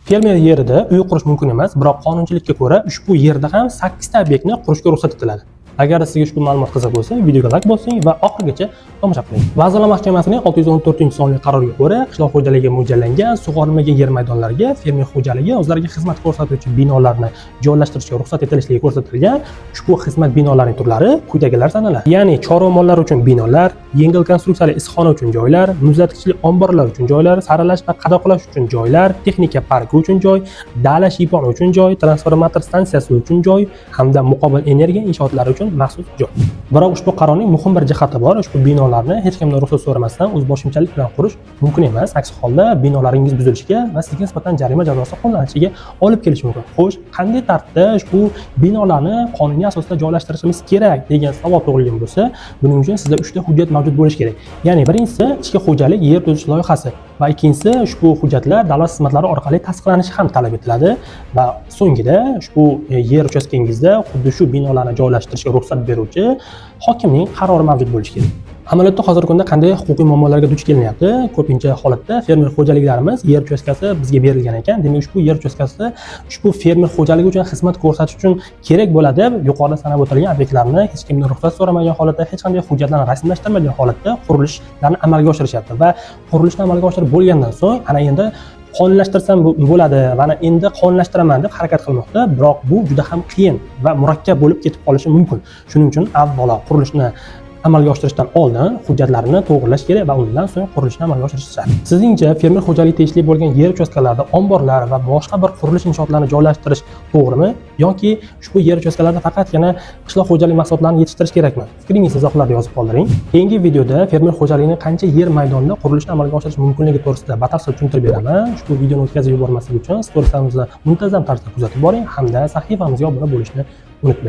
Fermer yerida uy qurish mumkin emas, biroq qonunchilikka ko'ra ushbu yerda ham 8 ta obyektni qurishga ruxsat etiladi. Agar sizga ushbu ma'lumot qiziq bo'lsa, videoga like bosing va oxirigacha tomosha qiling. Vazirlar Mahkamasining 614-sonli qaroriga ko'ra, qishloq xo'jaligiga mo'ljallangan sug'orilmagan yer maydonlariga fermer xo'jaligi o'zlariga xizmat ko'rsatuvchi binolarni joylashtirishga ruxsat etilishligi ko'rsatilgan. Ushbu xizmat binolarining turlari quyidagilar sanaladi. Ya'ni chorva mollari uchun binolar, yengil konstruksiyali issiqxona uchun joylar, muzlatkichli omborlar uchun joylar, saralash va qadoqlash uchun joylar, texnika parki uchun joy, dala shiyponi uchun joy, transformator stansiyasi uchun joy hamda muqobil energiya inshootlari uchun maxsus joy. Biroq ushbu qarorning muhim bir jihati bor. Ushbu binolarni hech kimdan ruxsat so'ramasdan o'zboshimchalik bilan qurish mumkin emas. Aks holda binolaringiz buzilishiga va sizga nisbatan jarima jazosi qo'llanishiga olib kelishi mumkin. Xo'sh, qanday tartibda ushbu binolarni qonuniy asosda joylashtirishimiz kerak degan savol tug'ilgan bo'lsa, buning uchun sizda 3 ta hujjat mavjud bo'lishi kerak. Ya'ni birinchisi ichki xo'jalik yer tuzish loyihasi va ikkinchisi ushbu hujjatlar davlat xizmatlari orqali tasdiqlanishi ham talab etiladi va so'nggida ushbu yer uchastkangizda xuddi shu binolarni joylashtirishga ruxsat beruvchi hokimning qarori mavjud bo'lishi kerak. Amaliyotda hozirgi kunda qanday huquqiy muammolarga duch kelinyapti? Ko'pincha holatda fermer xo'jaliklarimiz yer uchastkasi bizga berilgan ekan. Demak, ushbu yer uchastkasi ushbu fermer xo'jaligi uchun xizmat ko'rsatish uchun kerak bo'ladi deb yuqorida sanab o'tilgan obyektlarni hech kimdan ruxsat so'ramagan holatda, hech qanday hujjatlarni rasmiylashtirmagan holatda qurilishlarni amalga oshirishyapti va qurilishni amalga oshirib bo'lgandan so'ng ana endi qonunlashtirsam bo'ladi va ana endi qonunlashtiraman deb harakat qilmoqda. Biroq bu juda ham qiyin va murakkab bo'lib ketib qolishi mumkin. Shuning uchun avvalo qurilishni amalga oshirishdan oldin hujjatlarini to'g'irlash kerak va undan so'ng qurilishni amalga oshirish shart. Sizningcha fermer xo'jaligi tegishli bo'lgan yer uchastkalarida omborlar va boshqa bir qurilish inshootlarini joylashtirish to'g'rimi yoki ushbu yer uchastkalarida faqatgina qishloq xo'jaligi mahsulotlarini yetishtirish kerakmi? Fikringizni izohlarda yozib qoldiring. Keyingi videoda fermer xo'jaligining qancha yer maydonida qurilishni amalga oshirish mumkinligi to'g'risida batafsil tushuntirib beraman. Ushbu videoni o'tkazib yubormaslik uchun storislarimizni muntazam tarzda kuzatib boring hamda sahifamizga obuna bo'lishni unutmang.